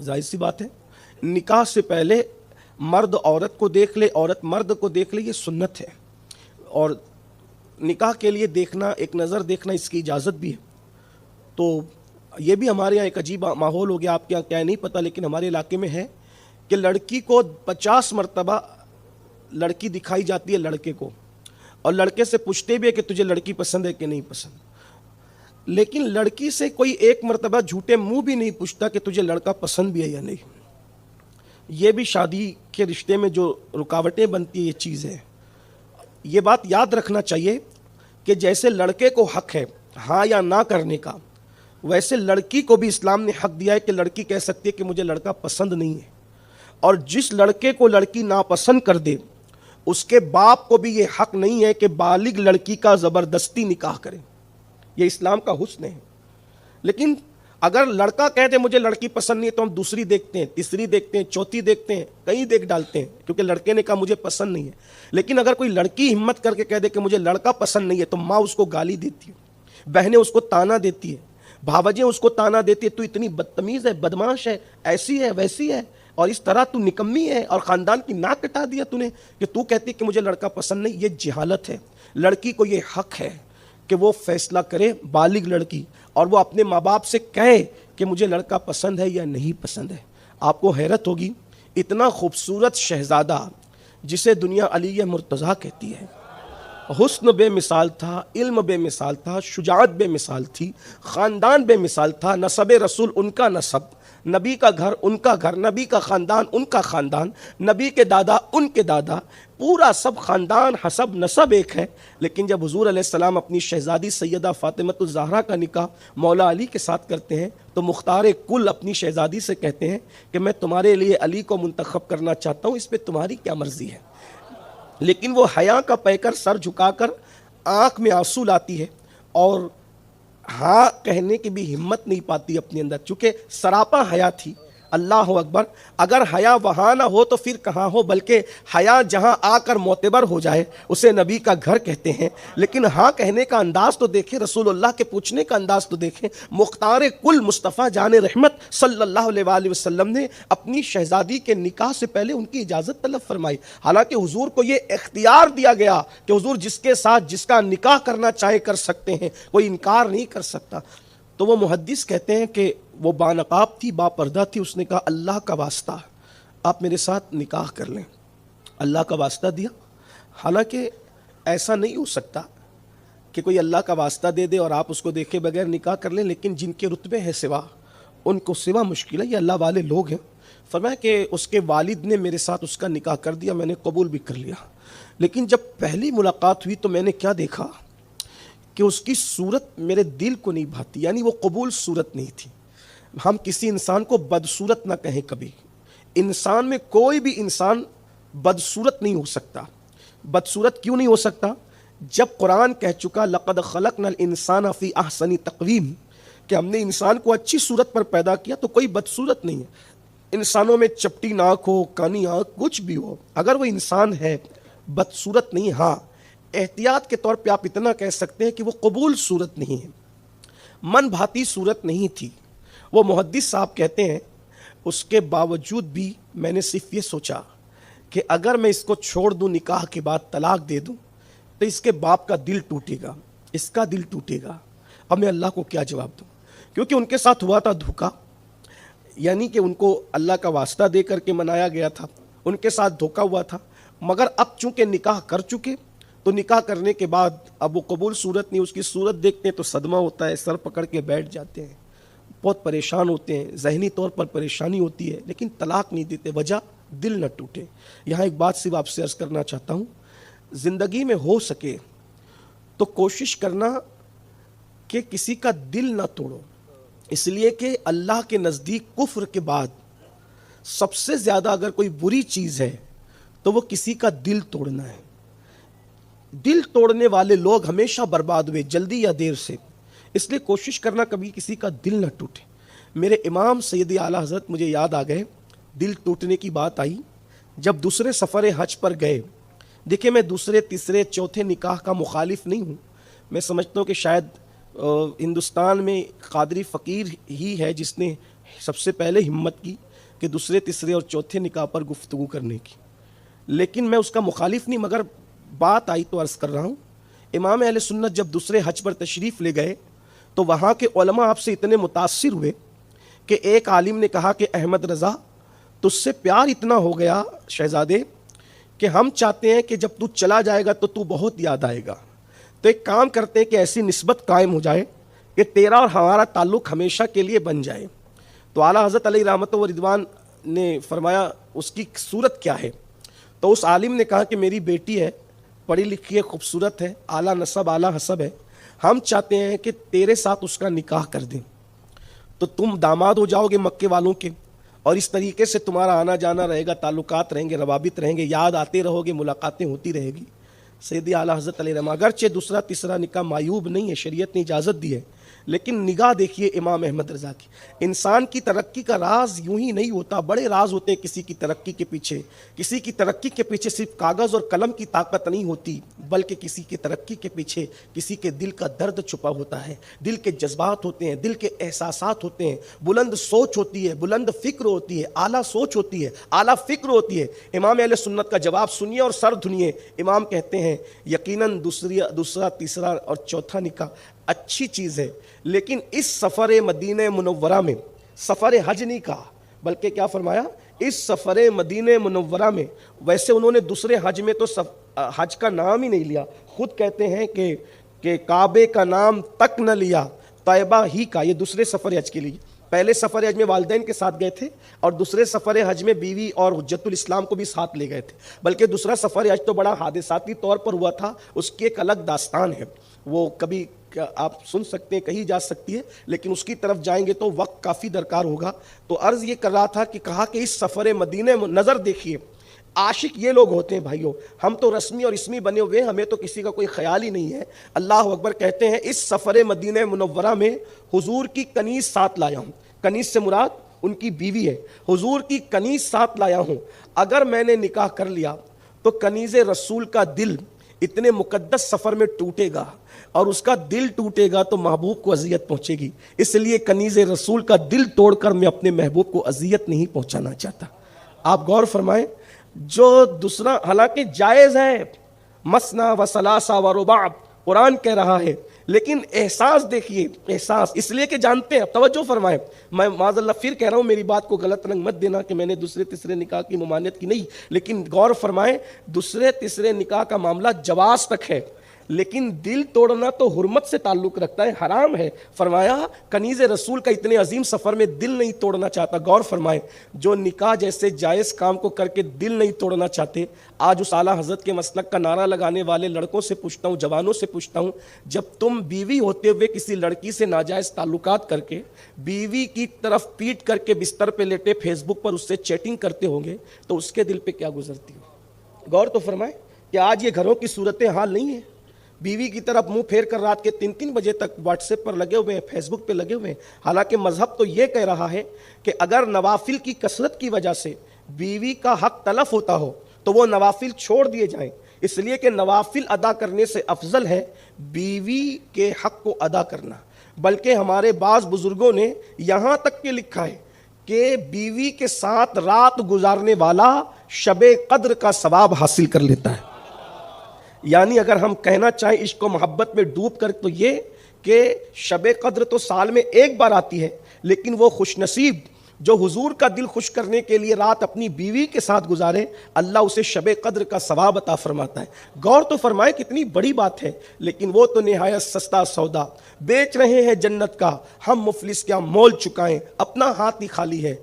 ظاہر سی بات ہے نکاح سے پہلے مرد عورت کو دیکھ لے، عورت مرد کو دیکھ لے، یہ سنت ہے، اور نکاح کے لیے دیکھنا، ایک نظر دیکھنا، اس کی اجازت بھی ہے۔ تو یہ بھی ہمارے یہاں ایک عجیب ماحول ہو گیا، آپ کے یہاں کیا ہے نہیں پتہ، لیکن ہمارے علاقے میں ہے کہ لڑکی کو 50 مرتبہ لڑکی دکھائی جاتی ہے لڑکے کو، اور لڑکے سے پوچھتے بھی ہے کہ تجھے لڑکی پسند ہے کہ نہیں پسند، لیکن لڑکی سے کوئی ایک مرتبہ جھوٹے منہ بھی نہیں پوچھتا کہ تجھے لڑکا پسند بھی ہے یا نہیں۔ یہ بھی شادی کے رشتے میں جو رکاوٹیں بنتی ہیں، یہ چیز ہے۔ یہ بات یاد رکھنا چاہیے کہ جیسے لڑکے کو حق ہے ہاں یا نہ کرنے کا، ویسے لڑکی کو بھی اسلام نے حق دیا ہے کہ لڑکی کہہ سکتی ہے کہ مجھے لڑکا پسند نہیں ہے، اور جس لڑکے کو لڑکی ناپسند کر دے اس کے باپ کو بھی یہ حق نہیں ہے کہ بالغ لڑکی کا زبردستی نکاح کرے۔ یہ اسلام کا حسن ہے۔ لیکن اگر لڑکا کہہ دے مجھے لڑکی پسند نہیں ہے تو ہم دوسری دیکھتے ہیں، تیسری دیکھتے ہیں، چوتھی دیکھتے ہیں، کئی دیکھ ڈالتے ہیں، کیونکہ لڑکے نے کہا مجھے پسند نہیں ہے۔ لیکن اگر کوئی لڑکی ہمت کر کے کہہ دے کہ مجھے لڑکا پسند نہیں ہے تو ماں اس کو گالی دیتی ہے، بہنیں اس کو تانا دیتی ہے، بھاوجیں اس کو تانا دیتی ہے، تو اتنی بدتمیز ہے، بدماش ہے، ایسی ہے، ویسی ہے، اور اس طرح تو نکمی ہے، اور خاندان کی ناک کٹا دیا تو نے کہ تو کہتی کہ مجھے لڑکا پسند نہیں۔ یہ جہالت ہے۔ لڑکی کو یہ حق ہے کہ وہ فیصلہ کرے، بالغ لڑکی، اور وہ اپنے ماں باپ سے کہے کہ مجھے لڑکا پسند ہے یا نہیں پسند ہے۔ آپ کو حیرت ہوگی، اتنا خوبصورت شہزادہ جسے دنیا علی مرتضیٰ کہتی ہے، حسن بے مثال تھا، علم بے مثال تھا، شجاعت بے مثال تھی، خاندان بے مثال تھا، نسب رسول ان کا نسب، نبی کا گھر ان کا گھر، نبی کا خاندان ان کا خاندان، نبی کے دادا ان کے دادا، پورا سب خاندان حسب نسب ایک ہے۔ لیکن جب حضور علیہ السلام اپنی شہزادی سیدہ فاطمۃ الزہرا کا نکاح مولا علی کے ساتھ کرتے ہیں تو مختار کل اپنی شہزادی سے کہتے ہیں کہ میں تمہارے لیے علی کو منتخب کرنا چاہتا ہوں، اس پہ تمہاری کیا مرضی ہے؟ لیکن وہ حیا کا پیکر سر جھکا کر آنکھ میں آنسو لاتی ہے، اور ہاں کہنے کی بھی ہمت نہیں پاتی اپنے اندر، چونکہ سراپا حیا تھی۔ اللہ اکبر، اگر حیا وہاں نہ ہو تو پھر کہاں ہو، بلکہ حیا جہاں آ کر معتبر ہو جائے اسے نبی کا گھر کہتے ہیں۔ لیکن ہاں کہنے کا انداز تو دیکھیں، رسول اللہ کے پوچھنے کا انداز تو دیکھیں۔ مختار کل مصطفیٰ جان رحمت صلی اللہ علیہ وآلہ وسلم نے اپنی شہزادی کے نکاح سے پہلے ان کی اجازت طلب فرمائی، حالانکہ حضور کو یہ اختیار دیا گیا کہ حضور جس کے ساتھ جس کا نکاح کرنا چاہے کر سکتے ہیں، کوئی انکار نہیں کر سکتا۔ تو وہ محدث کہتے ہیں کہ وہ بانقاب تھی، با پردہ تھی، اس نے کہا اللہ کا واسطہ آپ میرے ساتھ نکاح کر لیں۔ اللہ کا واسطہ دیا، حالانکہ ایسا نہیں ہو سکتا کہ کوئی اللہ کا واسطہ دے دے اور آپ اس کو دیکھے بغیر نکاح کر لیں، لیکن جن کے رتبے ہیں سوا، ان کو سوا مشکل ہے، یہ اللہ والے لوگ ہیں۔ فرمایا کہ اس کے والد نے میرے ساتھ اس کا نکاح کر دیا، میں نے قبول بھی کر لیا، لیکن جب پہلی ملاقات ہوئی تو میں نے کیا دیکھا کہ اس کی صورت میرے دل کو نہیں بھاتی، یعنی وہ قبول صورت نہیں تھی۔ ہم کسی انسان کو بدصورت نہ کہیں کبھی، انسان میں کوئی بھی انسان بدصورت نہیں ہو سکتا۔ بدصورت کیوں نہیں ہو سکتا؟ جب قرآن کہہ چکا لقد خلقنا الانسان فی احسن تقویم، کہ ہم نے انسان کو اچھی صورت پر پیدا کیا، تو کوئی بدصورت نہیں ہے۔ انسانوں میں چپٹی ناک ہو، کانی آنکھ، کچھ بھی ہو، اگر وہ انسان ہے بدصورت نہیں۔ ہاں احتیاط کے طور پہ آپ اتنا کہہ سکتے ہیں کہ وہ قبول صورت نہیں ہے، من بھاتی صورت نہیں تھی۔ وہ محدث صاحب کہتے ہیں اس کے باوجود بھی میں نے صرف یہ سوچا کہ اگر میں اس کو چھوڑ دوں، نکاح کے بعد طلاق دے دوں، تو اس کے باپ کا دل ٹوٹے گا، اس کا دل ٹوٹے گا، اب میں اللہ کو کیا جواب دوں؟ کیونکہ ان کے ساتھ ہوا تھا دھوکا، یعنی کہ ان کو اللہ کا واسطہ دے کر کے منایا گیا تھا، ان کے ساتھ دھوکا ہوا تھا، مگر اب چونکہ نکاح کر چکے تو نکاح کرنے کے بعد اب وہ قبول صورت نہیں، اس کی صورت دیکھتے ہیں تو صدمہ ہوتا ہے، سر پکڑ کے بیٹھ جاتے ہیں، بہت پریشان ہوتے ہیں، ذہنی طور پر پریشانی ہوتی ہے، لیکن طلاق نہیں دیتے، وجہ دل نہ ٹوٹے۔ یہاں ایک بات صرف آپ سے عرض کرنا چاہتا ہوں، زندگی میں ہو سکے تو کوشش کرنا کہ کسی کا دل نہ توڑو، اس لیے کہ اللہ کے نزدیک کفر کے بعد سب سے زیادہ اگر کوئی بری چیز ہے تو وہ کسی کا دل توڑنا ہے۔ دل توڑنے والے لوگ ہمیشہ برباد ہوئے، جلدی یا دیر سے، اس لیے کوشش کرنا کبھی کسی کا دل نہ ٹوٹے۔ میرے امام سید اعلیٰ حضرت مجھے یاد آ گئے، دل ٹوٹنے کی بات آئی جب دوسرے سفر حج پر گئے۔ دیکھیں میں دوسرے تیسرے چوتھے نکاح کا مخالف نہیں ہوں، میں سمجھتا ہوں کہ شاید ہندوستان میں قادری فقیر ہی ہے جس نے سب سے پہلے ہمت کی کہ دوسرے تیسرے اور چوتھے نکاح پر گفتگو کرنے کی، لیکن میں اس کا مخالف نہیں، مگر بات آئی تو عرض کر رہا ہوں۔ امام اہل سنت جب دوسرے حج پر تشریف لے گئے تو وہاں کے علماء آپ سے اتنے متاثر ہوئے کہ ایک عالم نے کہا کہ احمد رضا تجھ سے پیار اتنا ہو گیا شہزادے کہ ہم چاہتے ہیں کہ جب تو چلا جائے گا تو تو بہت یاد آئے گا، تو ایک کام کرتے ہیں کہ ایسی نسبت قائم ہو جائے کہ تیرا اور ہمارا تعلق ہمیشہ کے لیے بن جائے۔ تو اعلیٰ حضرت علیہ رحمت و رضوان نے فرمایا اس کی صورت کیا ہے؟ تو اس عالم نے کہا کہ میری بیٹی ہے، پڑھی لکھی ہے، خوبصورت ہے، اعلیٰ نسب اعلیٰ حسب ہے، ہم چاہتے ہیں کہ تیرے ساتھ اس کا نکاح کر دیں، تو تم داماد ہو جاؤ گے مکے والوں کے، اور اس طریقے سے تمہارا آنا جانا رہے گا، تعلقات رہیں گے، روابط رہیں گے، یاد آتے رہو گے، ملاقاتیں ہوتی رہے گی۔ سیدی اعلیٰ حضرت علیہ رحمہ اگرچہ دوسرا تیسرا نکاح معیوب نہیں ہے، شریعت نے اجازت دی ہے، لیکن نگاہ دیکھیے امام احمد رضا کی۔ انسان کی ترقی کا راز یوں ہی نہیں ہوتا، بڑے راز ہوتے ہیں کسی کی ترقی کے پیچھے۔ کسی کی ترقی کے پیچھے صرف کاغذ اور قلم کی طاقت نہیں ہوتی، بلکہ کسی کی ترقی کے پیچھے کسی کے دل کا درد چھپا ہوتا ہے، دل کے جذبات ہوتے ہیں، دل کے احساسات ہوتے ہیں، بلند سوچ ہوتی ہے، بلند فکر ہوتی ہے، اعلیٰ سوچ ہوتی ہے، اعلیٰ فکر ہوتی ہے۔ امام اہل سنت کا جواب سنیے اور سر دھنیے۔ امام کہتے ہیں یقیناً دوسرا تیسرا اور چوتھا نکاح اچھی چیز ہے، لیکن اس سفر مدینہ منورہ میں، سفر حج نہیں کہا بلکہ کیا فرمایا، اس سفر مدینہ منورہ میں، ویسے انہوں نے دوسرے حج میں تو حج کا نام ہی نہیں لیا، خود کہتے ہیں کہ کعبے کا نام تک نہ لیا، طیبہ ہی کا، یہ دوسرے سفر حج کے لیے۔ پہلے سفر حج میں والدین کے ساتھ گئے تھے اور دوسرے سفر حج میں بیوی اور حجت الاسلام کو بھی ساتھ لے گئے تھے، بلکہ دوسرا سفر حج تو بڑا حادثاتی طور پر ہوا تھا، اس کی ایک الگ داستان ہے، وہ کبھی آپ سن سکتے ہیں، کہی جا سکتی ہے، لیکن اس کی طرف جائیں گے تو وقت کافی درکار ہوگا۔ تو عرض یہ کر رہا تھا کہ کہا کہ اس سفر مدینہ نظر دیکھیے، عاشق یہ لوگ ہوتے ہیں بھائیوں، ہم تو رسمی اور اسمی بنے ہوئے ہیں، ہمیں تو کسی کا کوئی خیال ہی نہیں ہے۔ اللہ اکبر کہتے ہیں اس سفر مدینہ منورہ میں حضور کی کنیز ساتھ لایا ہوں، کنیز سے مراد ان کی بیوی ہے، حضور کی کنیز ساتھ لایا ہوں، اگر میں نے نکاح کر لیا تو کنیز رسول کا دل اتنے مقدس سفر میں ٹوٹے گا، اور اس کا دل ٹوٹے گا تو محبوب کو اذیت پہنچے گی، اس لیے کنیز رسول کا دل توڑ کر میں اپنے محبوب کو اذیت نہیں پہنچانا چاہتا۔ آپ غور فرمائیں، جو دوسرا حالانکہ جائز ہے، مثنا و ثلاثہ و رباع قرآن کہہ رہا ہے، لیکن احساس دیکھیے، احساس اس لیے کہ جانتے ہیں، توجہ فرمائیں، میں معاذ اللہ پھر کہہ رہا ہوں، میری بات کو غلط رنگ مت دینا کہ میں نے دوسرے تیسرے نکاح کی ممانعت کی، نہیں، لیکن غور فرمائیں، دوسرے تیسرے نکاح کا معاملہ جواز تک ہے، لیکن دل توڑنا تو حرمت سے تعلق رکھتا ہے، حرام ہے۔ فرمایا کنیز رسول کا اتنے عظیم سفر میں دل نہیں توڑنا چاہتا۔ غور فرمائیں، جو نکاح جیسے جائز کام کو کر کے دل نہیں توڑنا چاہتے، آج اس اعلیٰ حضرت کے مسلک کا نعرہ لگانے والے لڑکوں سے پوچھتا ہوں، جوانوں سے پوچھتا ہوں، جب تم بیوی ہوتے ہوئے کسی لڑکی سے ناجائز تعلقات کر کے، بیوی کی طرف پیٹ کر کے بستر پہ لیٹے فیس بک پر اس سے چیٹنگ کرتے ہوں گے تو اس کے دل پہ کیا گزرتی ہو؟ غور تو فرمائیں کہ آج یہ گھروں کی صورت حال نہیں ہے، بیوی کی طرف منہ پھیر کر رات کے 3 بجے تک واٹس ایپ پر لگے ہوئے ہیں، فیس بک پہ لگے ہوئے ہیں، حالانکہ مذہب تو یہ کہہ رہا ہے کہ اگر نوافل کی کثرت کی وجہ سے بیوی کا حق تلف ہوتا ہو تو وہ نوافل چھوڑ دیے جائیں، اس لیے کہ نوافل ادا کرنے سے افضل ہے بیوی کے حق کو ادا کرنا۔ بلکہ ہمارے بعض بزرگوں نے یہاں تک کہ لکھا ہے کہ بیوی کے ساتھ رات گزارنے والا شب قدر کا ثواب حاصل کر لیتا ہے۔ یعنی اگر ہم کہنا چاہیں عشق و محبت میں ڈوب کر تو یہ کہ شب قدر تو سال میں ایک بار آتی ہے، لیکن وہ خوش نصیب جو حضور کا دل خوش کرنے کے لیے رات اپنی بیوی کے ساتھ گزارے، اللہ اسے شب قدر کا ثواب عطا فرماتا ہے۔ غور تو فرمائے کتنی بڑی بات ہے، لیکن وہ تو نہایت سستا سودا، بیچ رہے ہیں جنت کا ہم مفلس کیا مول چکائیں، اپنا ہاتھ ہی خالی ہے۔